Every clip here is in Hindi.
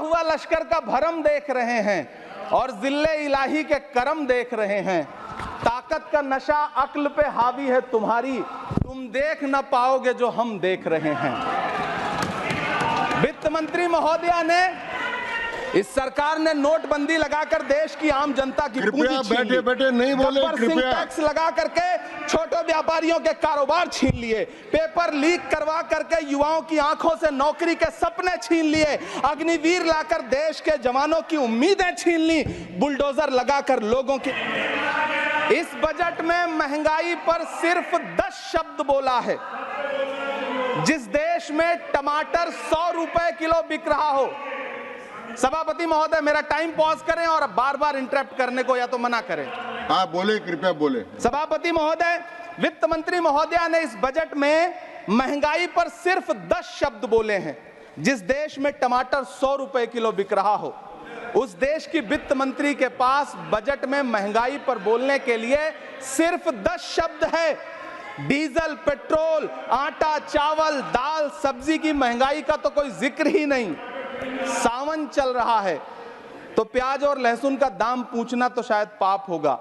हुआ लश्कर का भरम देख रहे हैं और जिल्ले इलाही के करम देख रहे हैं। ताकत का नशा अक्ल पे हावी है तुम्हारी, तुम देख न पाओगे जो हम देख रहे हैं। वित्त मंत्री महोदया ने, इस सरकार ने नोटबंदी लगाकर देश की आम जनता की पूंजी छीन ली। बैठे नहीं बोले, कृपया टैक्स लगा करके छोटे व्यापारियों के कारोबार छीन लिए, पेपर लीक करवा करके युवाओं की आंखों से नौकरी के सपने छीन लिए, अग्निवीर लाकर देश के जवानों की उम्मीदें छीन ली, बुलडोजर लगाकर लोगों की। इस बजट में महंगाई पर सिर्फ 10 शब्द बोला है। जिस देश में टमाटर 100 रुपए किलो बिक रहा हो। सभापति महोदय, मेरा टाइम पॉज करें और बार बार इंटरप्ट करने को या तो मना करें। हाँ बोले, कृपया बोले। सभापति महोदय, वित्त मंत्री महोदया ने इस बजट में महंगाई पर सिर्फ 10 शब्द बोले हैं। जिस देश में टमाटर 100 रुपए किलो बिक रहा हो, उस देश की वित्त मंत्री के पास बजट में महंगाई पर बोलने के लिए सिर्फ 10 शब्द है। डीजल, पेट्रोल, आटा, चावल, दाल, सब्जी की महंगाई का तो कोई जिक्र ही नहीं। सावन चल रहा है तो प्याज और लहसुन का दाम पूछना तो शायद पाप होगा।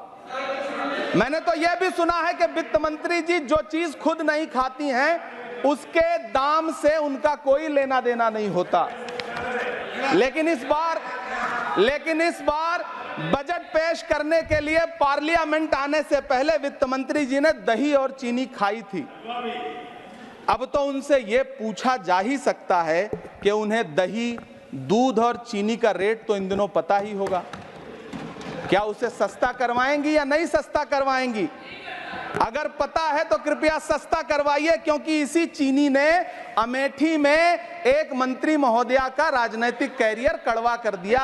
मैंने तो यह भी सुना है कि वित्त मंत्री जी जो चीज खुद नहीं खाती हैं उसके दाम से उनका कोई लेना देना नहीं होता। लेकिन इस बार बजट पेश करने के लिए पार्लियामेंट आने से पहले वित्त मंत्री जी ने दही और चीनी खाई थी। अब तो उनसे यह पूछा जा ही सकता है कि उन्हें दही, दूध और चीनी का रेट तो इन दिनों पता ही होगा। क्या उसे सस्ता करवाएंगी या नहीं सस्ता करवाएंगी? अगर पता है तो कृपया सस्ता करवाइए, क्योंकि इसी चीनी ने अमेठी में एक मंत्री महोदया का राजनीतिक कैरियर कड़वा कर दिया।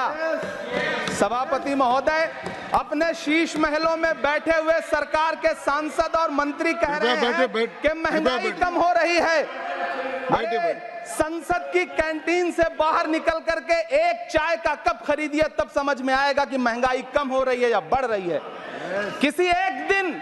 सभापति महोदय, अपने शीश महलों में बैठे हुए सरकार के सांसद और मंत्री कह रहे हैं कि महंगाई कम हो रही है। संसद की कैंटीन से बाहर निकल करके एक चाय का कप खरीदिए, तब समझ में आएगा कि महंगाई कम हो रही है या बढ़ रही है। किसी एक दिन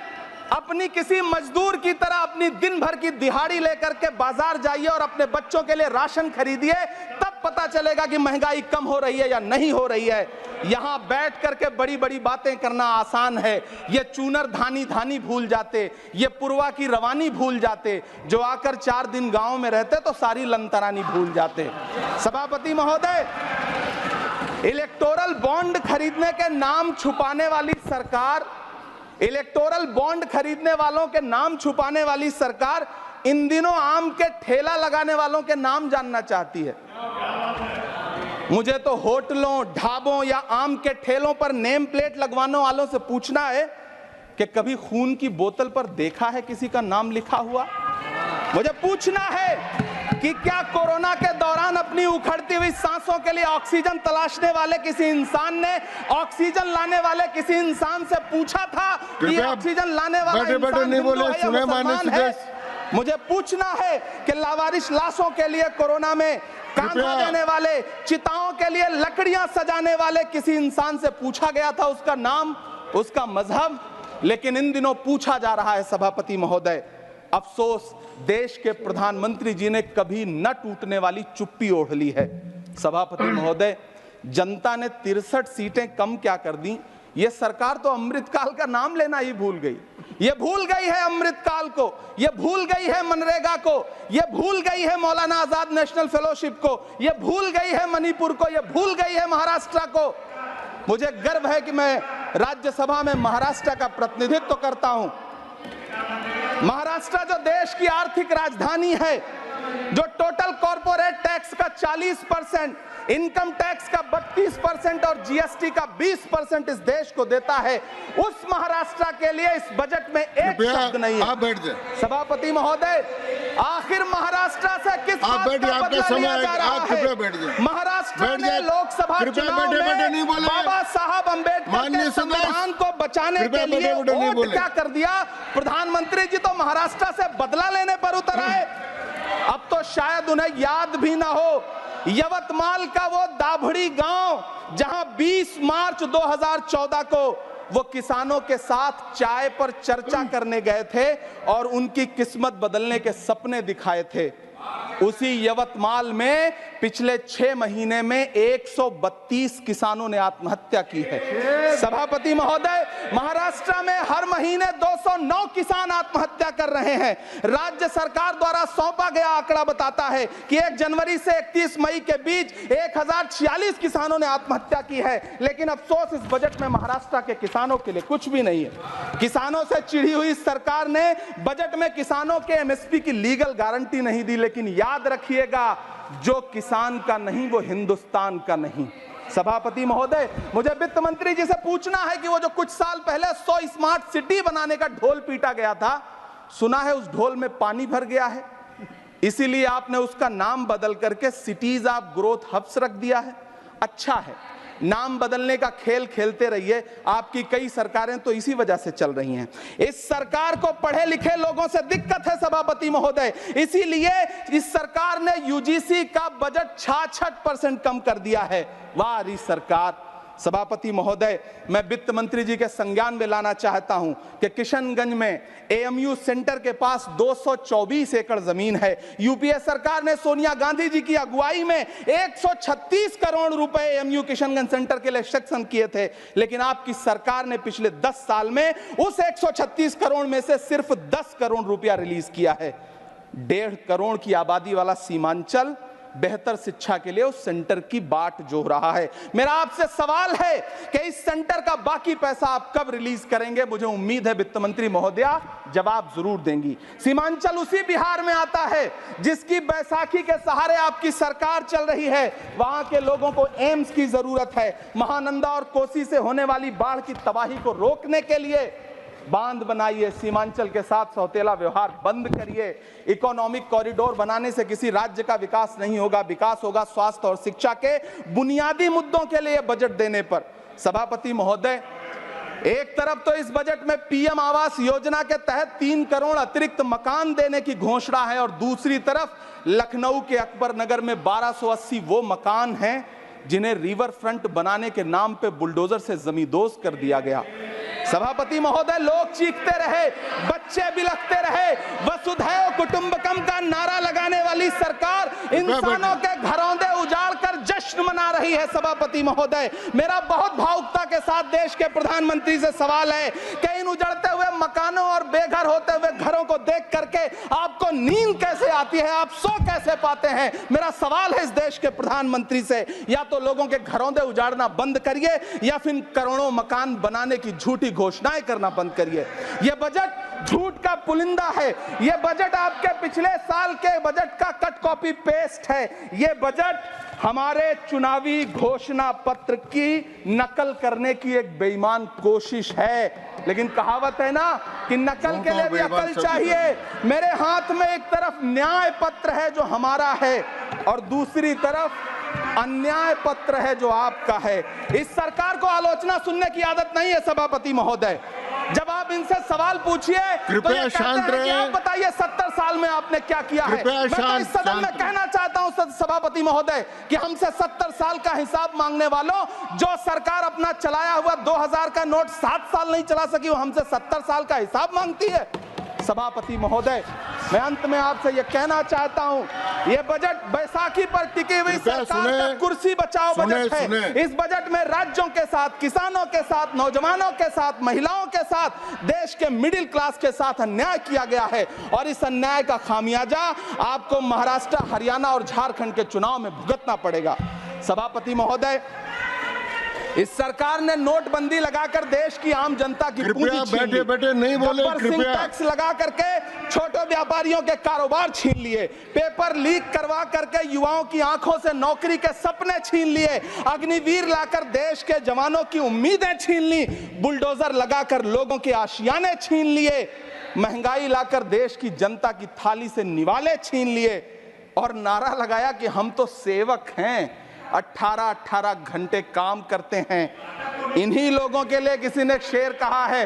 अपनी किसी मजदूर की तरह अपनी दिन भर की दिहाड़ी लेकर के बाजार जाइए और अपने बच्चों के लिए राशन खरीदिए, तब पता चलेगा कि महंगाई कम हो रही है या नहीं हो रही है। यहां बैठ करके बड़ी बड़ी बातें करना आसान है। ये चूनर धानी धानी भूल जाते, ये पुरवा की रवानी भूल जाते, जो आकर 4 दिन गांव में रहते तो सारी लंतरानी भूल जाते। सभापति महोदय, इलेक्टोरल बॉन्ड खरीदने के नाम छुपाने वाली सरकार, इलेक्टोरल बॉन्ड खरीदने वालों के नाम छुपाने वाली सरकार इन दिनों आम के ठेला लगाने वालों के नाम जानना चाहती है। मुझे तो होटलों, ढाबों या आम के ठेलों पर नेम प्लेट लगवाने वालों से पूछना है कि कभी खून की बोतल पर देखा है किसी का नाम लिखा हुआ? मुझे पूछना है कि क्या कोरोना के दौरान अपनी उखड़ती हुई सांसों के लिए ऑक्सीजन तलाशने वाले किसी इंसान ने ऑक्सीजन लाने वाले किसी इंसान से पूछा था कि ऑक्सीजन लाने वाला इंसान हिंदू है या मुसलमान है? मुझे पूछना है कि लावारिश लाशों के लिए कोरोना में कांधा देने वाले, चिताओं के लिए लकड़ियां सजाने वाले किसी इंसान से पूछा गया था उसका नाम, उसका मजहब? लेकिन इन दिनों पूछा जा रहा है। सभापति महोदय, अफसोस देश के प्रधानमंत्री जी ने कभी न टूटने वाली चुप्पी ओढ़ ली है। सभापति महोदय, जनता ने 63 सीटें कम क्या कर दी? ये सरकार तो अमृतकाल का नाम लेना ही भूल गई। ये भूल गई है अमृतकाल को, ये भूल गई है मनरेगा को, ये भूल गई है मौलाना आजाद नेशनल फेलोशिप को, ये भूल गई है मणिपुर को, ये भूल गई है महाराष्ट्र को। मुझे गर्व है कि मैं राज्यसभा में महाराष्ट्र का प्रतिनिधित्व करता हूं। महाराष्ट्र जो देश की आर्थिक राजधानी है, जो टोटल कॉर्पोरेट टैक्स का 40%, इनकम टैक्स का 32% और जीएसटी का 20% इस देश को देता है, उस महाराष्ट्र के लिए इस बजट में एक शब्द नहीं है। आप बैठ जाए। सभापति महोदय, आखिर महाराष्ट्र से किस बात का बदला लिया जा रहा है? महाराष्ट्र में लोकसभा चुनाव में बाबा साहब अम्बेडकर के संविधान को बचाने के लिए वोट क्या कर दिया? प्रधानमंत्री जी तो महाराष्ट्र से बदला लेने पर उतर आए। अब तो शायद उन्हें याद भी ना हो यवतमाल का वो दाभड़ी गांव जहां 20 मार्च 2014 को वो किसानों के साथ चाय पर चर्चा करने गए थे और उनकी किस्मत बदलने के सपने दिखाए थे। उसी यवतमाल में पिछले 6 महीने में 132 किसानों ने आत्महत्या की है। सभापति महोदय, महाराष्ट्र में हर महीने 209 किसान आत्महत्या कर रहे हैं। राज्य सरकार द्वारा सौंपा गया आंकड़ा बताता है कि 1 जनवरी से 31 मई के बीच 1046 किसानों ने आत्महत्या की है। लेकिन अफसोस, इस बजट में महाराष्ट्र के किसानों के लिए कुछ भी नहीं है। किसानों से चिढ़ी हुई सरकार ने बजट में किसानों के एमएसपी की लीगल गारंटी नहीं दी। लेकिन याद रखिएगा, जो किसान का नहीं वो हिंदुस्तान का नहीं। सभापति महोदय, मुझे वित्त मंत्री जी से पूछना है कि वो जो कुछ साल पहले 100 स्मार्ट सिटी बनाने का ढोल पीटा गया था, सुना है उस ढोल में पानी भर गया है, इसीलिए आपने उसका नाम बदल करके सिटीज ऑफ ग्रोथ हब्स रख दिया है। अच्छा है, नाम बदलने का खेल खेलते रहिए। आपकी कई सरकारें तो इसी वजह से चल रही हैं। इस सरकार को पढ़े लिखे लोगों से दिक्कत है सभापति महोदय, इसीलिए इस सरकार ने यूजीसी का बजट 66% कम कर दिया है। वाह रही सरकार। सभापति महोदय, मैं वित्त मंत्री जी के संज्ञान में लाना चाहता हूं कि किशनगंज में एएमयू सेंटर के पास 224 एकड़ जमीन है। यूपीए सरकार ने सोनिया गांधी जी की अगुवाई में 136 करोड़ रुपए एएमयू किशनगंज सेंटर के लिए सेक्शन किए थे। लेकिन आपकी सरकार ने पिछले 10 साल में उस 136 करोड़ में से सिर्फ 10 करोड़ रुपया रिलीज किया है। 1.5 करोड़ की आबादी वाला सीमांचल बेहतर शिक्षा के लिए उस सेंटर की बाट जोह रहा है। मेरा आपसे सवाल है कि इस सेंटर का बाकी पैसा आप कब रिलीज करेंगे? मुझे उम्मीद है वित्त मंत्री महोदया जवाब जरूर देंगी। सीमांचल उसी बिहार में आता है जिसकी बैसाखी के सहारे आपकी सरकार चल रही है। वहां के लोगों को एम्स की जरूरत है। महानंदा और कोसी से होने वाली बाढ़ की तबाही को रोकने के लिए बांध बनाइए, सीमांचल के साथ सौतेला व्यवहार बंद करिए। इकोनॉमिक कॉरिडोर बनाने से किसी राज्य का विकास नहीं होगा, विकास होगा स्वास्थ्य और शिक्षा के बुनियादी मुद्दों के लिए बजट देने पर। सभापति महोदय, एक तरफ तो इस बजट में पीएम आवास योजना के तहत 3 करोड़ अतिरिक्त मकान देने की घोषणा है और दूसरी तरफ लखनऊ के अकबर नगर में 1280 वो मकान हैं जिन्हें रिवर फ्रंट बनाने के नाम पे बुलडोजर से जमींदोज कर दिया गया। सभापति महोदय, लोग चीखते रहे, बच्चे बिलखते रहे, वसुधैव कुटुंबकम का नारा लगाने वाली सरकार इंसानों के घरौंदे उजाड़ कर जश्न मना रही है। सभापति महोदय, मेरा बहुत भावुकता के साथ देश के प्रधानमंत्री से सवाल है कि इन उजड़ते हुए मकानों और बेघर होते हुए घरों को देख करके आपको नींद कैसे आती है, आप सो कैसे पाते हैं? मेरा सवाल है इस देश के प्रधानमंत्री से, या तो लोगों के घरौंदे उजाड़ना बंद करिए या फिर करोड़ों मकान बनाने की झूठी घोषणाएं करना बंद करिए। यह बजट झूठ का पुलिंदा है। यह बजट आपके पिछले साल के बजट का कट कॉपी पेस्ट है। यह बजट हमारे चुनावी घोषणा पत्र की नकल करने की एक बेईमान कोशिश है। लेकिन कहावत है ना कि नकल के लिए भी अकल चाहिए। मेरे हाथ में एक तरफ न्याय पत्र है जो हमारा है और दूसरी तरफ अन्याय पत्र है जो आपका है। इस सरकार को आलोचना सुनने की आदत नहीं है सभापति महोदय। जब आप इनसे सवाल पूछिए तो ये शांत कहते हैं कि रहे। आप बताइए 70 साल में आपने क्या किया है। मैं तो इस सदन में कहना चाहता हूं सभापति महोदय कि हमसे 70 साल का हिसाब मांगने वालों, जो सरकार अपना चलाया हुआ 2000 का नोट 7 साल नहीं चला सकी, वो हमसे 70 साल का हिसाब मांगती है। सभापति महोदय, मैं अंत में आपसे यह कहना चाहता हूं, यह बजट बैसाखी पर टिकी हुई सरकार का कुर्सी बचाओ बजट है। इस बजट में राज्यों के साथ, किसानों के साथ, नौजवानों के साथ, महिलाओं के साथ, देश के मिडिल क्लास के साथ अन्याय किया गया है और इस अन्याय का खामियाजा आपको महाराष्ट्र, हरियाणा और झारखंड के चुनाव में भुगतना पड़ेगा। सभापति महोदय, इस सरकार ने नोटबंदी लगाकर देश की आम जनता की पूंजी छीन ली। बैठे नहीं बोले, कृपया। टैक्स लगा करके छोटे व्यापारियों के कारोबार छीन लिए, पेपर लीक करवा करके युवाओं की आंखों से नौकरी के सपने छीन लिए, अग्निवीर लाकर देश के जवानों की उम्मीदें छीन ली, बुलडोजर लगाकर लोगों के आशियाने छीन लिए, महंगाई लाकर देश की जनता की थाली से निवाले छीन लिए और नारा लगाया कि हम तो सेवक हैं, 18-18 घंटे काम करते हैं। इन्हीं लोगों के लिए किसी ने शेर कहा है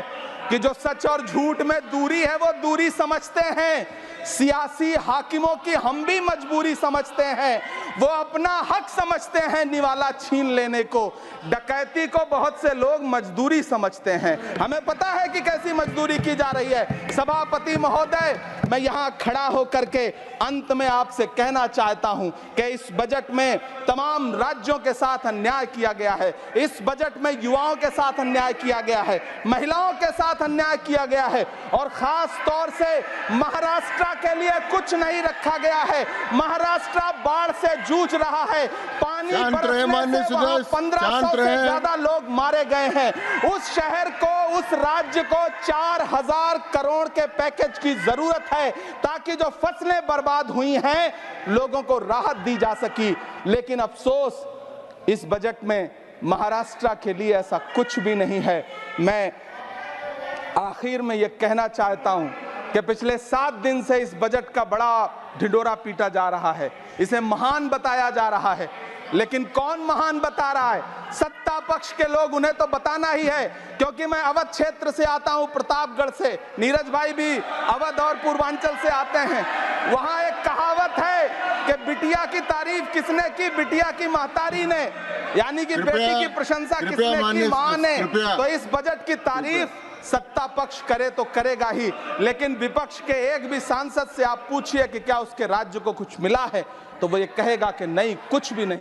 कि जो सच और झूठ में दूरी है वो दूरी समझते हैं। सियासी हाकिमों की हम भी मजबूरी समझते हैं। वो अपना हक समझते हैं निवाला छीन लेने को। डकैती को बहुत से लोग मजदूरी समझते हैं। हमें पता है कि कैसी मजदूरी की जा रही है। सभापति महोदय, मैं यहां खड़ा होकर के अंत में आपसे कहना चाहता हूं कि इस बजट में तमाम राज्यों के साथ अन्याय किया गया है। इस बजट में युवाओं के साथ अन्याय किया गया है, महिलाओं के साथ अन्याय किया गया है, और खास तौर से महाराष्ट्र के लिए कुछ नहीं रखा गया है। महाराष्ट्र बाढ़ से जूझ रहा है, पानी बरसने से वहां 1500 से ज्यादा लोग मारे गए हैं। उस शहर को, उस राज्य को 4000 करोड़ के पैकेज की जरूरत है ताकि जो फसलें बर्बाद हुई हैं लोगों को राहत दी जा सकी। लेकिन अफसोस, इस बजट में महाराष्ट्र के लिए ऐसा कुछ भी नहीं है। मैं आखिर में यह कहना चाहता हूं कि पिछले 7 दिन से इस बजट का बड़ा ढिंढोरा पीटा जा रहा है, इसे महान बताया जा रहा है। लेकिन कौन महान बता रहा है? सत्ता पक्ष के लोग, उन्हें तो बताना ही है। क्योंकि मैं अवध क्षेत्र से आता हूं, प्रतापगढ़ से, नीरज भाई भी अवध और पूर्वांचल से आते हैं। वहां एक कहावत है कि बिटिया की तारीफ किसने की? बिटिया की महतारी ने, यानी कि बेटी की प्रशंसा किसने की? मां ने। तो इस बजट की तारीफ सत्ता पक्ष करे तो करेगा ही, लेकिन विपक्ष के एक भी सांसद से आप पूछिए कि क्या उसके राज्य को कुछ मिला है, तो वो ये कहेगा कि नहीं, कुछ भी नहीं।